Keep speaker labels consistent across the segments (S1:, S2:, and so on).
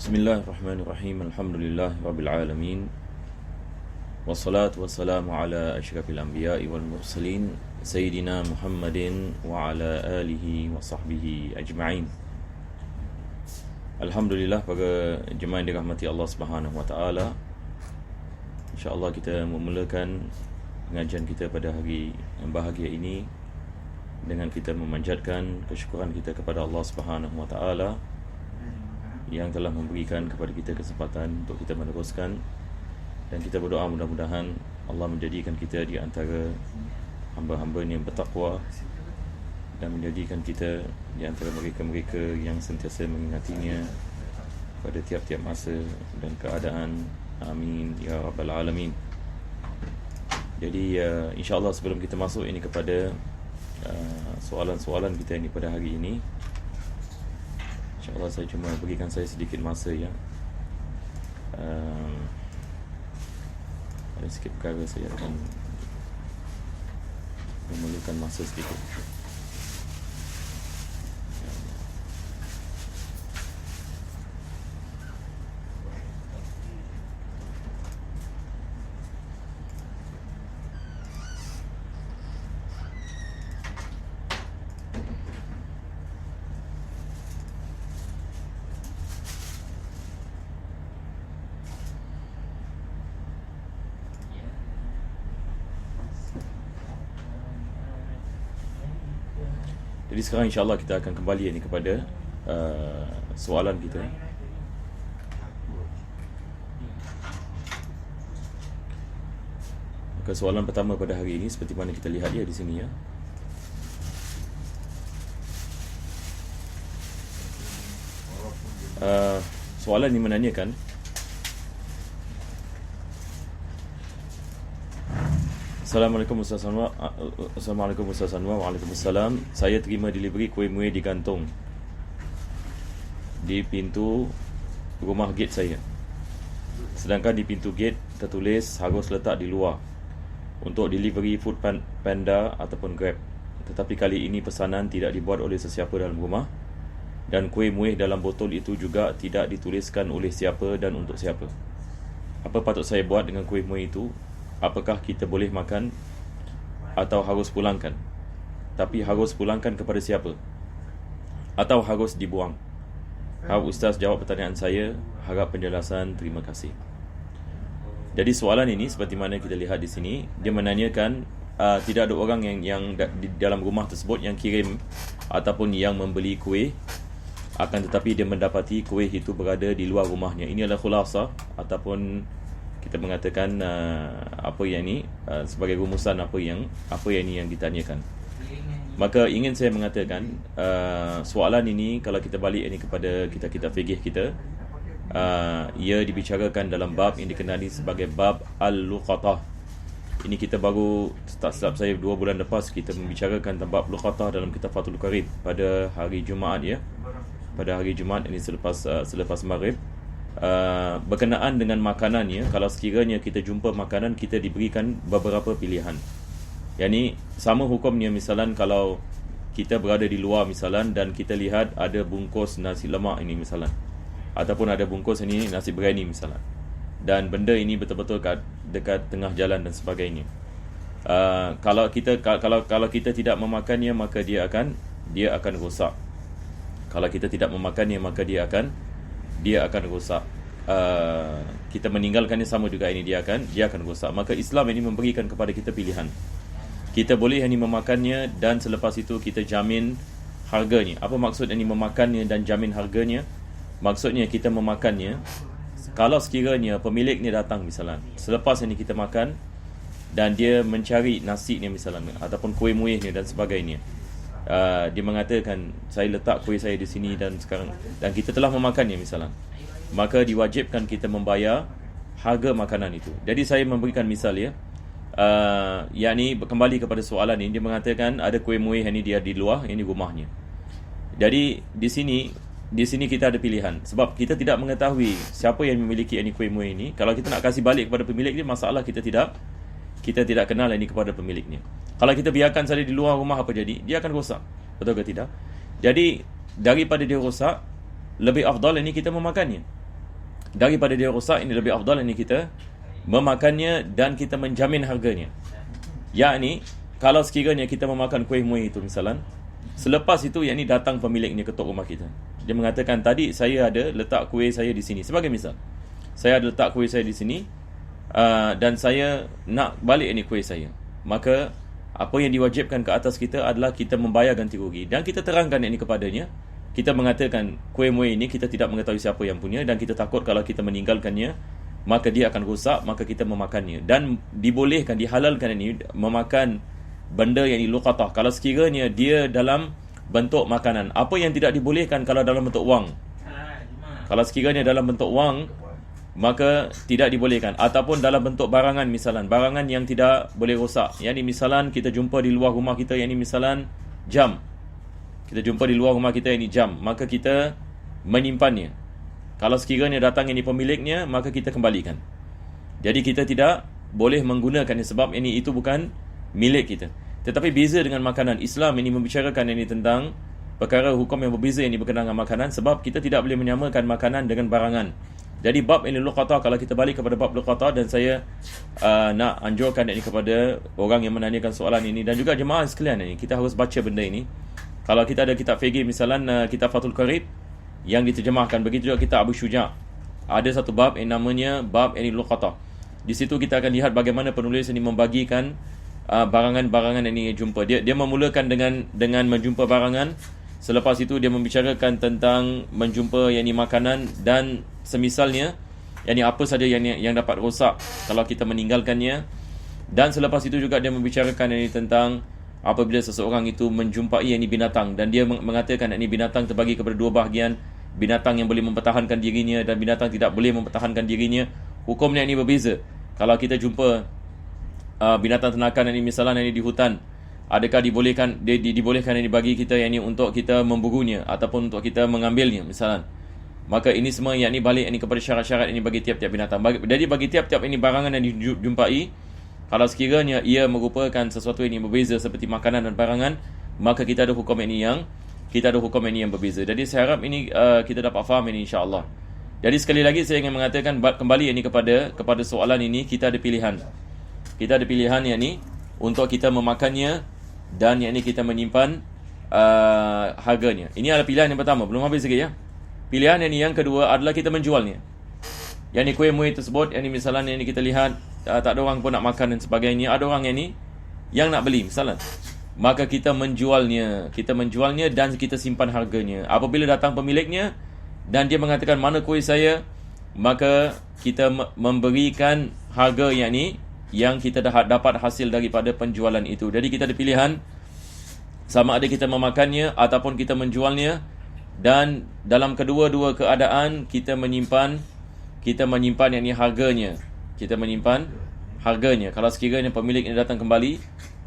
S1: Bismillahirrahmanirrahim. Alhamdulillah Rabbil Alamin. Wassalatu wassalamu ala asyrafil anbiya'i wal mursalin Sayyidina Muhammadin wa ala alihi wa sahbihi ajma'in. Alhamdulillah, para jemaah yang dirahmati Allah Subhanahu wa ta'ala, InsyaAllah kita memulakan pengajian kita pada hari yang bahagia ini dengan kita memanjatkan kesyukuran kita kepada Allah Subhanahu wa ta'ala yang telah memberikan kepada kita kesempatan untuk kita meneruskan, dan kita berdoa mudah-mudahan Allah menjadikan kita di antara hamba-hamba yang bertakwa dan menjadikan kita di antara mereka-mereka yang sentiasa mengingatinya pada tiap-tiap masa dan keadaan. Amin ya rabbal alamin. Jadi insyaAllah sebelum kita masuk ini kepada soalan-soalan kita ini pada hari ini, InsyaAllah saya cuma berikan saya sedikit masa ya. Ada sikit perkara saya akan memerlukan masa sedikit. Jadi sekarang insyaAllah kita akan kembali ini kepada soalan kita. Maka soalan pertama pada hari ini seperti mana kita lihat ya di sini ya. Soalan ini menanyakan, Assalamualaikum Ustaz Anwar. Assalamualaikum Ustaz Anwar. Waalaikumsalam. Saya terima delivery kuih muih digantung di pintu rumah gate saya. Sedangkan di pintu gate tertulis harus letak di luar untuk delivery Food Panda ataupun Grab. Tetapi kali ini pesanan tidak dibuat oleh sesiapa dalam rumah, dan kuih muih dalam botol itu juga tidak dituliskan oleh siapa dan untuk siapa. Apa patut saya buat dengan kuih muih itu? Apakah kita boleh makan atau harus pulangkan? Tapi harus pulangkan kepada siapa? Atau harus dibuang? Harap Ustaz jawab pertanyaan saya. Harap penjelasan. Terima kasih. Jadi soalan ini seperti mana kita lihat di sini, dia menanyakan tidak ada orang yang di dalam rumah tersebut yang kirim ataupun yang membeli kuih, akan tetapi dia mendapati kuih itu berada di luar rumahnya. Ini adalah khulasah ataupun kita mengatakan apa yang ni sebagai rumusan apa yang ini yang ditanyakan. Maka ingin saya mengatakan soalan ini kalau kita balik ini kepada kita fikih kita, ia dibicarakan dalam bab yang dikenali sebagai bab al-luqatah. Ini kita baru tak silap saya 2 bulan lepas kita membicarakan tentang bab luqatah dalam kitab Fathul Qarib pada hari Jumaat ya. Pada hari Jumaat ini selepas maghrib. Berkenaan dengan makanannya, kalau sekiranya kita jumpa makanan, kita diberikan beberapa pilihan. Yani sama hukumnya, misalan kalau kita berada di luar misalan dan kita lihat ada bungkus nasi lemak ini misalan, ataupun ada bungkus ini nasi biryani misalan, dan benda ini betul-betul dekat tengah jalan dan sebagainya. Kalau kita tidak memakannya, maka dia akan rosak. Kalau kita tidak memakannya, maka dia akan rosak. Kita meninggalkannya sama juga ini dia akan rosak. Maka Islam ini memberikan kepada kita pilihan. Kita boleh ini memakannya dan selepas itu kita jamin harganya. Apa maksud ini memakannya dan jamin harganya? Maksudnya kita memakannya kalau sekiranya pemiliknya datang misalnya selepas ini kita makan dan dia mencari nasi ni misalnya ataupun kuih muih ni dan sebagainya. Dia mengatakan saya letak kuih saya di sini dan sekarang, dan kita telah memakannya misalnya, maka diwajibkan kita membayar harga makanan itu. Jadi saya memberikan misal ya, yakni kembali kepada soalan ini, dia mengatakan ada kuih muih ini dia di luar, ini rumahnya. Jadi di sini kita ada pilihan, sebab kita tidak mengetahui siapa yang memiliki ini kuih muih ini. Kalau kita nak kasih balik kepada pemilik dia, masalah kita tidak kenal ini kepada pemiliknya. Kalau kita biarkan saja di luar rumah, apa jadi? Dia akan rosak. Betul ke tidak? Jadi daripada dia rosak, lebih afdal ini kita memakannya. daripada dia rosak, ini lebih afdal ini kita memakannya dan kita menjamin harganya. Yakni kalau sekiranya kita memakan kuih muih itu misalan, selepas itu yakni datang pemiliknya ketuk rumah kita. Dia mengatakan, tadi saya ada letak kuih saya di sini. Sebagai misal, saya ada letak kuih saya di sini, dan saya nak balik ini kuih saya. Maka apa yang diwajibkan ke atas kita adalah kita membayar ganti rugi. Dan kita terangkan ini kepadanya. Kita mengatakan kuih muih ini kita tidak mengetahui siapa yang punya, dan kita takut kalau kita meninggalkannya maka dia akan rosak, maka kita memakannya. Dan dibolehkan, dihalalkan ini memakan benda yang luqatah kalau sekiranya dia dalam bentuk makanan. Apa yang tidak dibolehkan kalau dalam bentuk wang? Kalau sekiranya dalam bentuk wang, maka tidak dibolehkan. Ataupun dalam bentuk barangan misalan, barangan yang tidak boleh rosak. Yang ni misalan kita jumpa di luar rumah kita, yang ni misalan jam. Kita jumpa di luar rumah kita yang ni jam, maka kita menyimpannya. Kalau sekiranya datang ini pemiliknya, maka kita kembalikan. Jadi kita tidak boleh menggunakannya sebab ini itu bukan milik kita. Tetapi beza dengan makanan. Islam ini membicarakan ini tentang perkara hukum yang berbeza yang berkenaan dengan makanan, sebab kita tidak boleh menyamakan makanan dengan barangan. Jadi bab ini luqatah, kalau kita balik kepada bab luqatah, dan saya nak anjurkan ini kepada orang yang menanyakan soalan ini, dan juga jemaah sekalian ini, kita harus baca benda ini. Kalau kita ada kitab fiqh misalan kitab Fathul Qarib yang diterjemahkan, begitu juga kitab Abu Syuja', ada satu bab yang namanya bab ini luqatah. Di situ kita akan lihat bagaimana penulis ini membagikan barangan-barangan yang dia jumpa. Dia memulakan dengan menjumpa barangan. Selepas itu dia membicarakan tentang menjumpa yakni makanan dan semisalnya, yakni apa saja yang dapat rosak kalau kita meninggalkannya. Dan selepas itu juga dia membicarakan yakni tentang apabila seseorang itu menjumpai yakni binatang, dan dia mengatakan yakni binatang terbagi kepada dua bahagian, binatang yang boleh mempertahankan dirinya dan binatang tidak boleh mempertahankan dirinya. Hukumnya ini berbeza. Kalau kita jumpa binatang ternakan ini misalnya ini di hutan, adakah dibolehkan ini bagi kita yakni untuk kita memburunya ataupun untuk kita mengambilnya misalnya. Maka ini semua yakni balik ini kepada syarat-syarat ini bagi tiap-tiap binatang. Jadi bagi tiap-tiap ini barangan yang dijumpai, kalau sekiranya ia merupakan sesuatu yang berbeza seperti makanan dan barangan, maka kita ada hukum ini yang berbeza. Jadi saya harap ini kita dapat faham ini insya-Allah. Jadi sekali lagi saya ingin mengatakan kembali ini kepada soalan ini, kita ada pilihan. Kita ada pilihan yakni untuk kita memakannya dan yakni kita menyimpan harganya. Ini adalah pilihan yang pertama, belum habis lagi ya. Pilihan yang kedua adalah kita menjualnya. Yakni kuih muih tersebut, yakni misalnya ini kita lihat tak ada orang pun nak makan dan sebagainya, ada orang yang nak beli misalnya. Maka kita menjualnya dan kita simpan harganya. Apabila datang pemiliknya dan dia mengatakan mana kuih saya, maka kita memberikan harga yang kita dah dapat hasil daripada penjualan itu. Jadi kita ada pilihan, sama ada kita memakannya ataupun kita menjualnya. Dan dalam kedua-dua keadaan kita menyimpan yakni harganya. Kita menyimpan harganya. Kalau sekiranya pemiliknya datang kembali,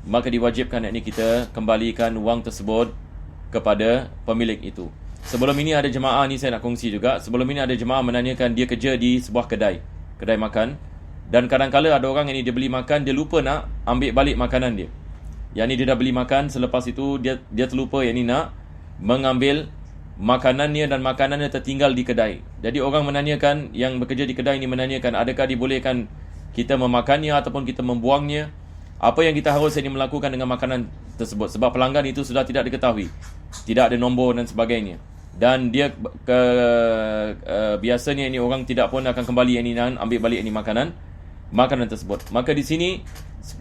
S1: maka diwajibkan yakni kita kembalikan wang tersebut kepada pemilik itu. Sebelum ini ada jemaah ni saya nak kongsi juga. Sebelum ini ada jemaah menanyakan, dia kerja di sebuah kedai makan, dan kadang-kala ada orang yang dia beli makan, dia lupa nak ambil balik makanan dia. Yang ni dia dah beli makan, selepas itu dia terlupa yang ni nak mengambil makanannya, dan makanannya tertinggal di kedai. Jadi orang menanyakan, yang bekerja di kedai ini menanyakan, adakah dibolehkan kita memakannya ataupun kita membuangnya? Apa yang kita harus ini melakukan dengan makanan tersebut? Sebab pelanggan itu sudah tidak diketahui, tidak ada nombor dan sebagainya. Dan dia biasanya ini orang tidak pun akan kembali ini dan ambil balik ini makanan tersebut. Maka di sini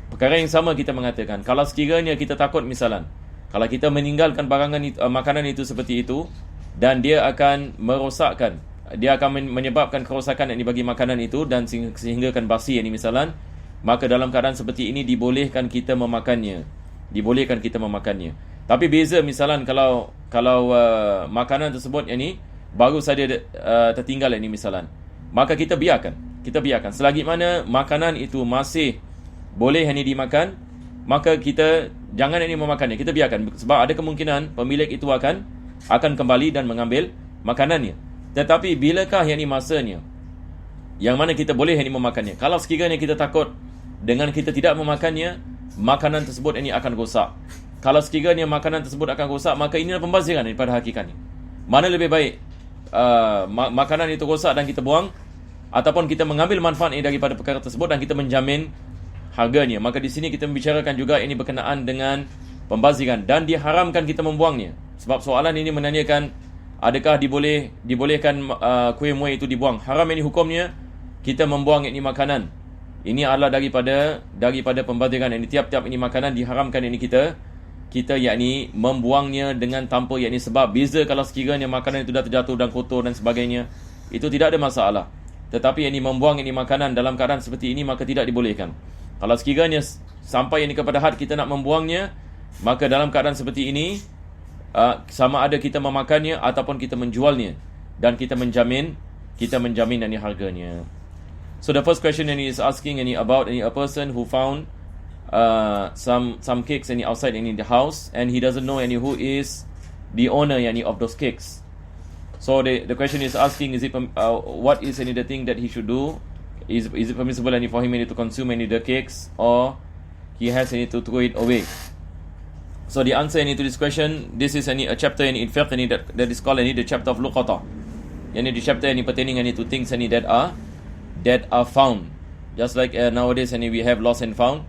S1: perkara yang sama kita mengatakan, kalau sekiranya kita takut misalan, kalau kita meninggalkan makanan itu seperti itu, dan dia akan merosakkan, dia akan menyebabkan kerosakan yang bagi makanan itu, dan sehinggakan basi ini misalan, maka dalam keadaan seperti ini dibolehkan kita memakannya. Tapi beza misalan kalau makanan tersebut ini baru saja tertinggal ini misalan, maka kita biarkan selagi mana makanan itu masih boleh ini dimakan, maka kita jangan ini memakannya, kita biarkan. Sebab ada kemungkinan pemilik itu akan kembali dan mengambil makanannya. Tetapi bilakah yang ini masanya yang mana kita boleh ini memakannya? Kalau sekiranya kita takut dengan kita tidak memakannya, makanan tersebut ini akan rosak. Kalau sekiranya makanan tersebut akan rosak, maka inilah pembaziran daripada hakikatnya. Mana lebih baik makanan itu rosak dan kita buang, ataupun kita mengambil manfaat ini daripada perkara tersebut dan kita menjamin harganya. Maka di sini kita membicarakan juga ini berkenaan dengan pembaziran dan diharamkan kita membuangnya. Sebab soalan ini menanyakan adakah dibolehkan kuih muih itu dibuang. Haram ini hukumnya kita membuang ini makanan. Ini adalah daripada pembaziran. Ini tiap-tiap ini makanan diharamkan ini kita yakni membuangnya dengan tanpa yakni sebab. Beza kalau sekiranya makanan itu dah terjatuh dan kotor dan sebagainya, itu tidak ada masalah. Tetapi ini membuang ini makanan dalam keadaan seperti ini maka tidak dibolehkan. Kalau sekiranya sampai ini kepada had kita nak membuangnya, maka dalam keadaan seperti ini sama ada kita memakannya ataupun kita menjualnya dan kita menjamin ini harganya. So the first question is asking about a person who found some cakes outside in the house and he doesn't know who is the owner of those cakes. So the question is asking, is it what is the thing that he should do? Is it permissible for him to consume the cakes, or he has to throw it away? So the answer to this question, this is a chapter in fiqh that is called the chapter of luqata. The chapter pertaining to things that are found. Just like nowadays we have lost and found.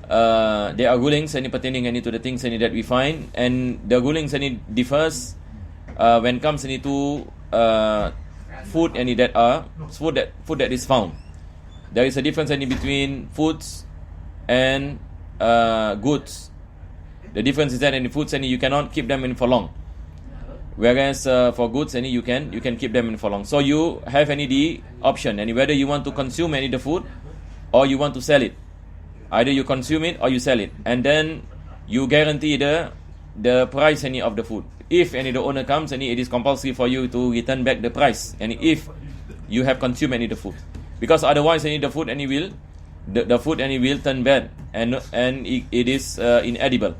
S1: There are rulings pertaining to the things that we find, and the rulings differs when it comes to food food that is found. There is a difference between foods and goods. The difference is that in foods you cannot keep them in for long, whereas for goods you can keep them in for long. So you have the option whether you want to consume the food or you want to sell it. Either you consume it or you sell it, and then you guarantee the price of the food. If the owner comes it is compulsory for you to return back the price, and if you have consumed the food, because otherwise the food will turn bad and it is inedible.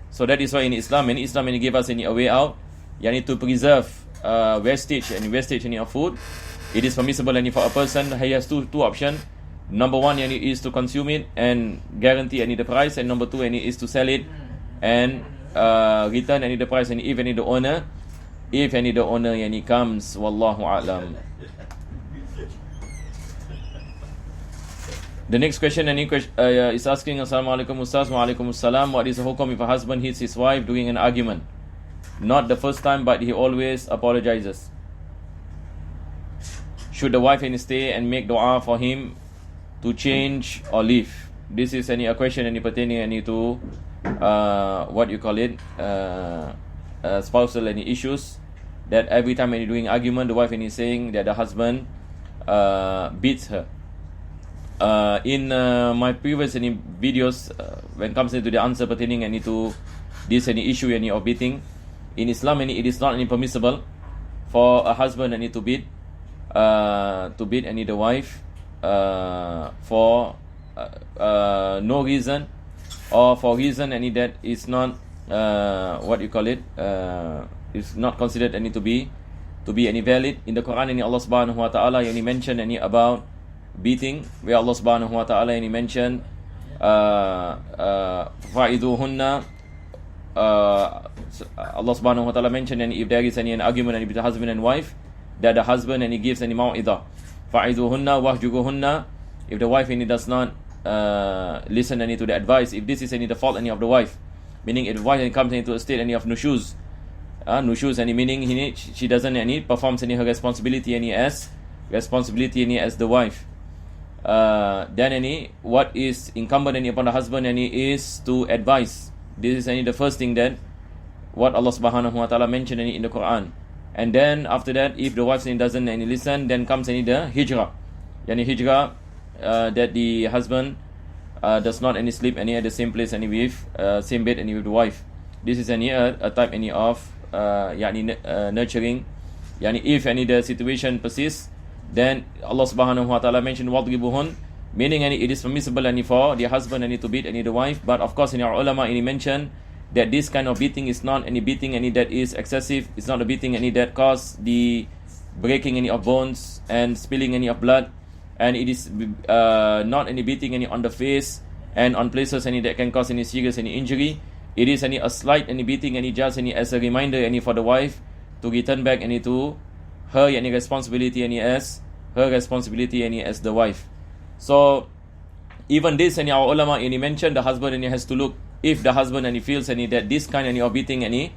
S1: So that is why in Islam give us a way out, to preserve wastage of food. It is permissible for a person. He has two options. Number one is to consume it and guarantee the price, and number two is to sell it and return the price if the owner comes. Wallahu a'lam. The next question is asking, Assalamualaikum Ustaz. Waalaikumsalam. What is the hukum if a husband hits his wife during an argument? Not the first time, but he always apologizes. Should the wife stay and make dua for him to change or leave? This is a question pertaining to what you call it, spousal issues. That every time doing argument, the wife is saying that the husband beats her. In my previous videos, when it comes to the answer pertaining to this issue of beating, in Islam it is not permissible for a husband to beat the wife for no reason, or for reason that is not what you call it, is not considered to be valid. In the Quran Allah subhanahu wa ta'ala mentioned about beating, where Allah subhanahu wa ta'ala mentioned fa'iduhunna. Allah subhanahu wa ta'ala mentioned if there is an argument between husband and wife, that the husband gives mau'idah, fa'iduhunna wahjuguhunna. If the wife does not listen to the advice, if this is the fault of the wife, meaning if the wife comes into a state of nushuz, meaning she doesn't performs her responsibility as the wife, then what is incumbent upon the husband is to advise. This is the first thing that what Allah subhanahu wa ta'ala mentioned in the Quran. And then after that, if the wife doesn't listen, then comes the hijrah. That the husband does not sleep at the same place with same bed with the wife. This is a type of nurturing. If the situation persists, then Allah subhanahu wa ta'ala mentioned wadribuhun, meaning it is permissible for the husband to beat the wife. But of course our ulama mentioned that this kind of beating is not any beating that is excessive. It's not a beating that cause the breaking of bones and spilling of blood, and it is not any beating on the face and on places that can cause serious injury. It is a slight beating just as a reminder for the wife to return back to her responsibility as her responsibility as the wife. So even this our ulama mentioned the husband has to look if the husband feels that this kind of beating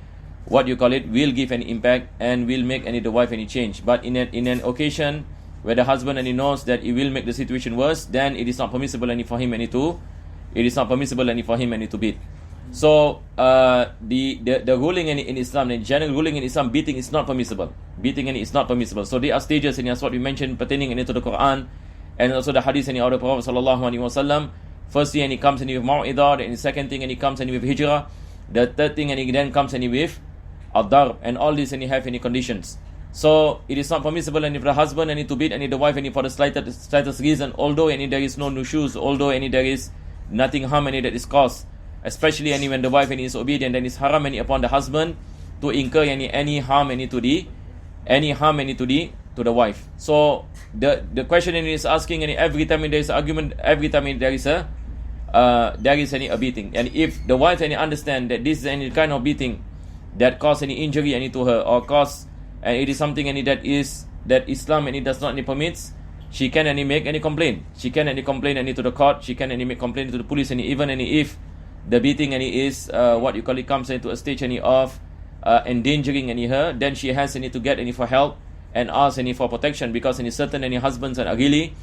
S1: will give an impact and will make the wife change. But in an occasion where the husband knows that it will make the situation worse, then it is not permissible for him to beat. So the ruling in Islam, the general ruling in Islam, beating is not permissible. Beating is not permissible. So there are stages, and that's what we mentioned pertaining to the Quran and also the hadith of the Prophet sallallahu alaihi wasallam. Firstly, and he comes with mau'idah, and the second thing, and he comes with hijrah. The third thing, and he then comes with ad-darb, and all this, and he have any conditions. So it is not permissible and if the husband to beat the wife for the slightest reason, although there is no nushuz, although there is nothing harm that is caused, especially when the wife is obedient, then it's haram upon the husband to incur any harm to the wife. So the question is asking, every time there is argument, every time there is a beating, and if the wife understand that this is any kind of beating that cause any injury to her, or cause and it is something that Islam does not permits, she can make any complaint. She can complain to the court. She can make complaint to the police, and even if the beating is comes into a stage of endangering her, then she has to get for help and ask for protection, because certain husbands are really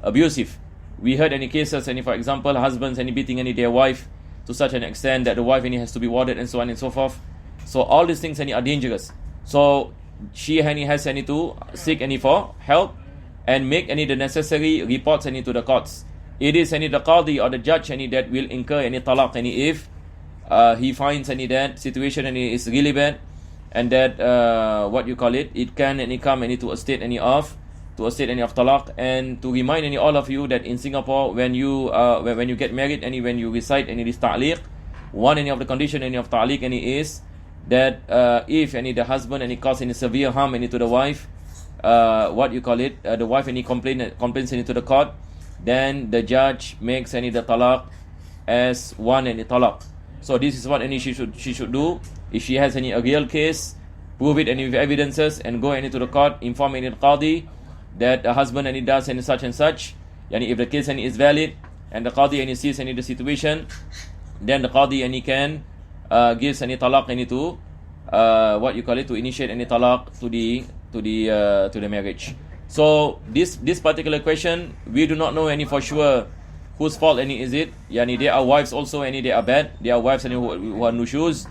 S1: abusive. We heard any cases, for example, husbands beating their wife to such an extent that the wife has to be warded and so on and so forth. So all these things are dangerous. So she has to seek for help and make the necessary reports to the courts. It is the qadi or the judge that will incur talaq if he finds that situation is really bad, and that it can come to a state of talaq. And to remind all of you that in Singapore, when you get married and when you recite this ta'liq, one of the condition of ta'liq is that if the husband cause severe harm to the wife, the wife complains to the court, then the judge makes the talaq as one talaq. So this is what she should do. If she has a real case, prove it with evidences, and go to the court, inform the qadi that the husband does such and such. If the case is valid and the qadi sees the situation, then the qadi can gives talaq to to initiate talaq to the marriage. So this particular question, we do not know for sure whose fault is it. There are wives also they are bad. There are wives who are nushuz,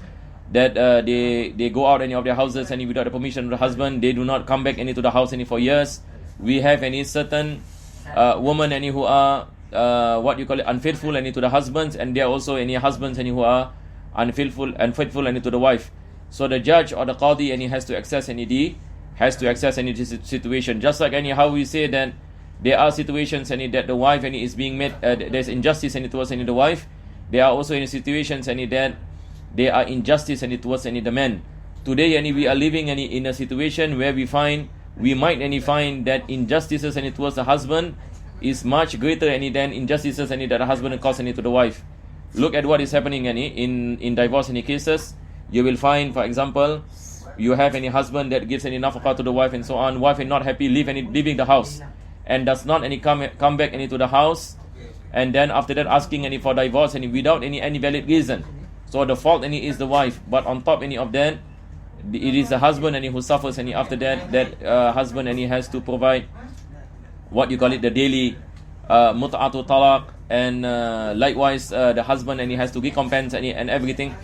S1: that they go out of their houses without the permission of the husband. They do not come back to the house for years. We have certain women who are unfaithful to the husbands, and there are also husbands who are unfaithful to the wife. So the judge or the qadi has to access any situation. Just like how we say that there are situations that the wife is being made, there's injustice towards the wife. There are also situations that there are injustice towards the men. Today we are living in a situation where we might find that injustices towards the husband is much greater than injustices that the husband causes to the wife. Look at what is happening in divorce cases. You will find, for example, you have any husband that gives nafaqah to the wife and so on. Wife is not happy leaving the house, and does not come back to the house, and then after that asking for divorce without any valid reason. So the fault is the wife, but on top of that, it is the husband who suffers. After that husband has to provide the daily mut'atu talaq, and likewise the husband has to recompense and everything.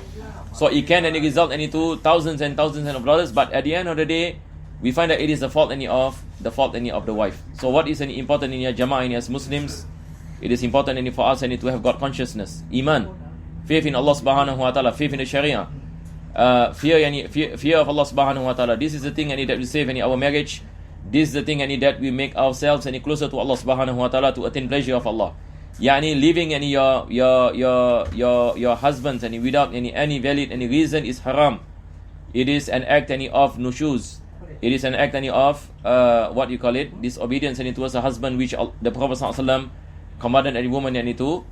S1: So it can result to thousands and thousands of dollars, but at the end of the day, we find that it is the fault of the wife. So what is important in your jama'ah as Muslims? It is important for us to have God consciousness, iman, faith in Allah subhanahu wa ta'ala, faith in the Sharia, fear of Allah subhanahu wa ta'ala. This is the thing that we save in our marriage. This is the thing that we make ourselves closer to Allah subhanahu wa ta'ala, to attain pleasure of Allah. Leaving your husbands without any valid reason is haram. It is an act of nushuz. It is an act of disobedience towards the husband, which the Prophet ﷺ commanded any woman to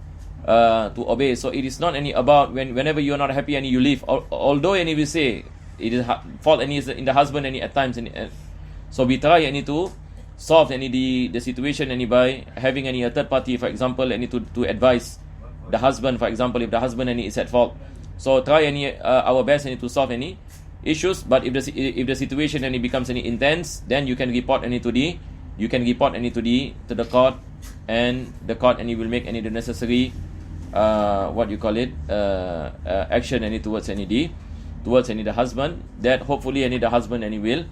S1: obey. So it is not about whenever you are not happy you leave. Although we say it is fault is in the husband at times. So we try to solve any the situation any by having any a third party, for example, any to advise the husband, for example, if the husband any is at fault. So try any our best any to solve any issues. But if the situation any becomes any intense, then you can report any to the court, and the court any will make any the necessary action any towards any the husband, that hopefully any the husband any will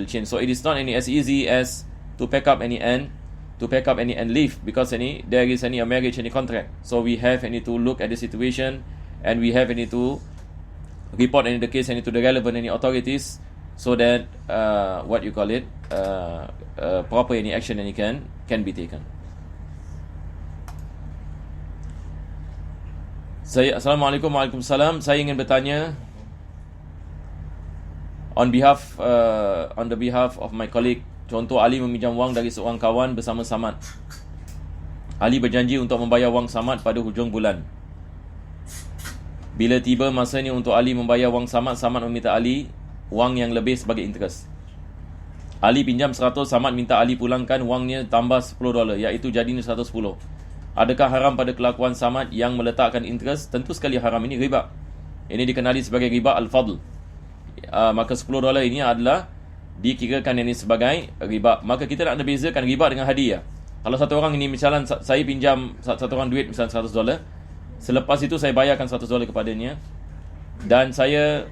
S1: change. So it is not any as easy as to pack up any and leave, because any there is any a marriage any contract. So we have any to look at the situation, and we have any to report any the case any to the relevant any authorities, so that proper any action any can be taken. Assalamualaikum. Waalaikumsalam. Saya ingin bertanya on the behalf of my colleague. Contoh, Ali meminjam wang dari seorang kawan bersama Samad. Ali berjanji untuk membayar wang Samad pada hujung bulan. Bila tiba masanya untuk Ali membayar wang Samad, Samad meminta Ali wang yang lebih sebagai interest. Ali pinjam 100, Samad minta Ali pulangkan wangnya tambah $10, iaitu jadinya 110. Adakah haram pada kelakuan Samad yang meletakkan interest? Tentu sekali haram. Ini riba. Ini dikenali sebagai riba al-fadl. Maka $10 ini adalah dikirakan ini sebagai riba. Maka kita nak bezakan riba dengan hadiah. Kalau satu orang ini misalnya saya pinjam satu orang duit misalnya $100, selepas itu saya bayarkan $100 kepadanya, dan saya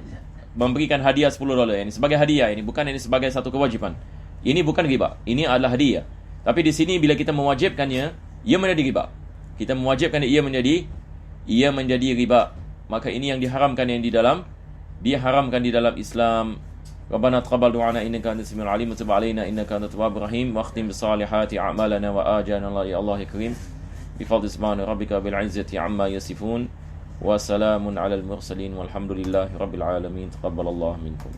S1: memberikan hadiah $10. Ini sebagai hadiah, ini bukan ini sebagai satu kewajipan. Ini bukan riba. Ini adalah hadiah. Tapi di sini bila kita mewajibkannya, ia menjadi riba. Kita mewajibkan ia menjadi riba. Maka ini yang diharamkan di dalam Islam. Rabbana taqabbal du'ana innaka antas samiul alim wa tub 'alaina innaka antat tawwabur rahim wa akhtim bis salihati a'malana wa ajana ya Allah karim bi fadli subhana rabbika bil 'izzati 'amma yasifun wa salamun 'alal mursalin walhamdulillahi rabbil alamin. Taqabbalallahu minkum.